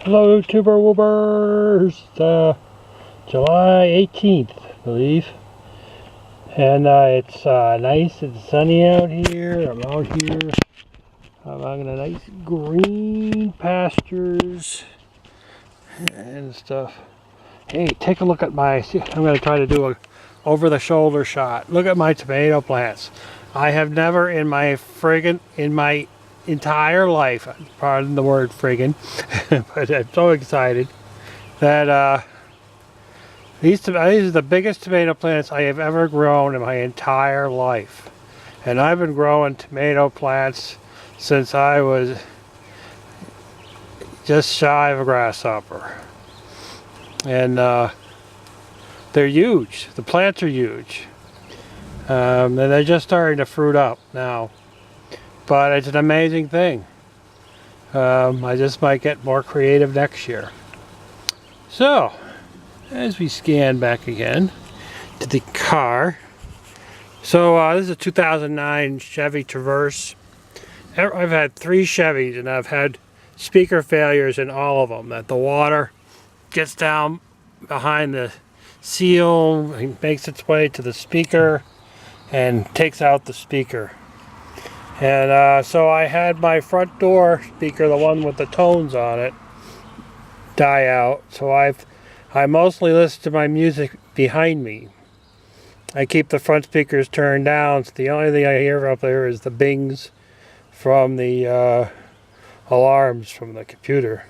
Hello, YouTuber Woobers! July 18th, I believe. And it's nice and sunny out here. I'm out here. I'm out in a nice green pastures and stuff. Hey, take a look at I'm going to try to do a over-the-shoulder shot. Look at my tomato plants. I have never in my entire life, pardon the word friggin', but I'm so excited that these are the biggest tomato plants I have ever grown in my entire life. And I've been growing tomato plants since I was just shy of a grasshopper. And they're huge. The plants are huge. And they're just starting to fruit up now. But it's an amazing thing. I just might get more creative next year. So, as we scan back again to the car. So this is a 2009 Chevy Traverse. I've had 3 Chevys and I've had speaker failures in all of them. That the water gets down behind the seal and makes its way to the speaker and takes out the speaker. And so I had my front door speaker, the one with the tones on it, die out. So I mostly listen to my music behind me. I keep the front speakers turned down, so the only thing I hear up there is the bings from the alarms from the computer.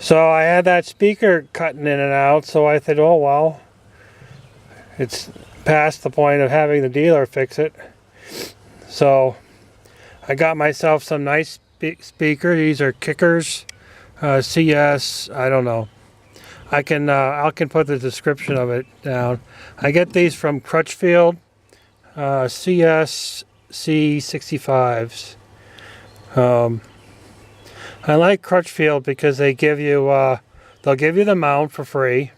So I had that speaker cutting in and out, so I thought, oh well, it's past the point of having the dealer fix it. So I got myself some nice speakers. These are Kickers, CS, I don't know. I can put the description of it down. I get these from Crutchfield, CSC65s. I like Crutchfield because they give you they'll give you the mount for free,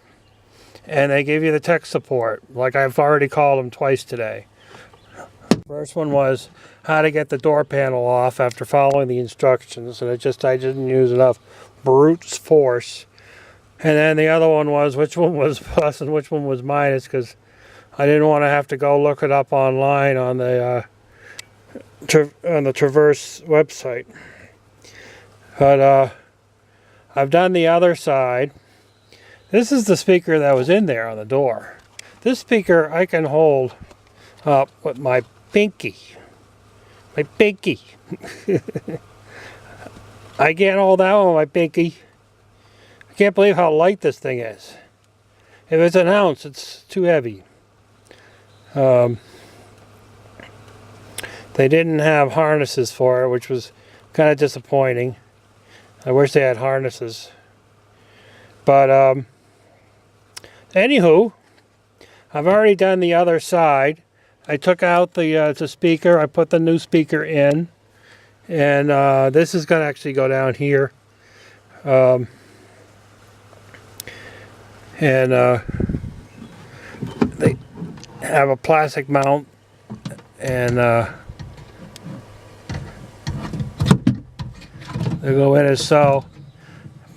and they give you the tech support. Like I've already called them twice today. First one was how to get the door panel off after following the instructions, and I didn't use enough brute force. And then the other one was which one was plus and which one was minus, because I didn't want to have to go look it up online on the Traverse website. But I've done the other side. This is the speaker that was in there on the door. This speaker I can hold up with my pinky. My pinky. I can't hold that one with my pinky. I can't believe how light this thing is. If it's an ounce, it's too heavy. They didn't have harnesses for it, which was kind of disappointing. I wish they had harnesses. But anywho, I've already done the other side. I took out the speaker. I put the new speaker in, and this is going to actually go down here. And they have a plastic mount, and they go in as so.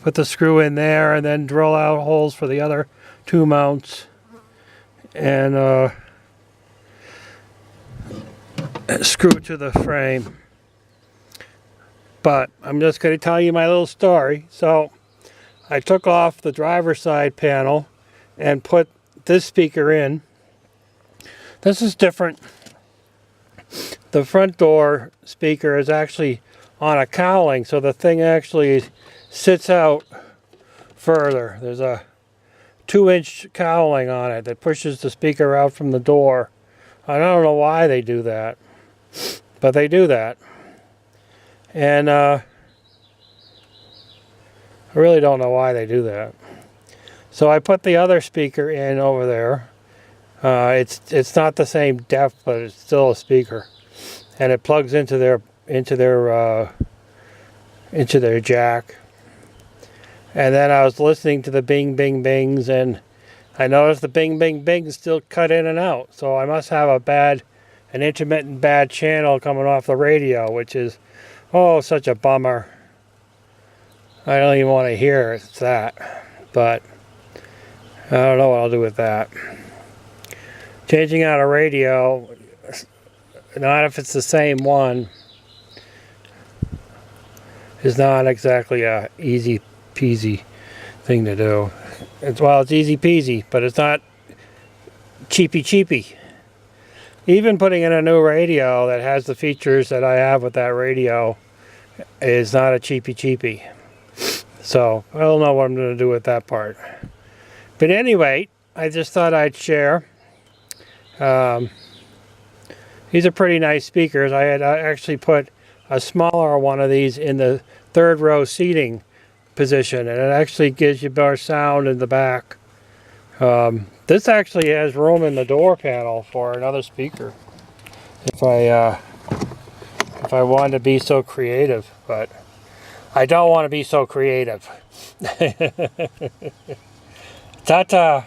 Put the screw in there, and then drill out holes for the other 2 mounts, and screw it to the frame. But I'm just going to tell you my little story. So I took off the driver's side panel and put this speaker in. This is different. The front door speaker is actually on a cowling, so the thing actually sits out further. There's a 2-inch cowling on it that pushes the speaker out from the door. I don't know why they do that, but they do that. And I really don't know why they do that. So I put the other speaker in over there. It's not the same depth, but it's still a speaker, and it plugs into their jack. And then I was listening to the bing bing bings, and I noticed the bing bing bings still cut in and out. So I must have an intermittent bad channel coming off the radio, which is such a bummer. I don't even want to hear it's that, but I don't know what I'll do with that. Changing out a radio, not if it's the same one, is not exactly a easy peasy thing to do. Well, it's easy peasy, but it's not cheapy cheapy. Even putting in a new radio that has the features that I have with that radio is not a cheapy cheapy. So I don't know what I'm going to do with that part. But anyway, I just thought I'd share. These are pretty nice speakers. I had actually put a smaller one of these in the third row seating position, and it actually gives you better sound in the back. This actually has room in the door panel for another speaker if I wanted to be so creative, but I don't want to be so creative. Ta-ta.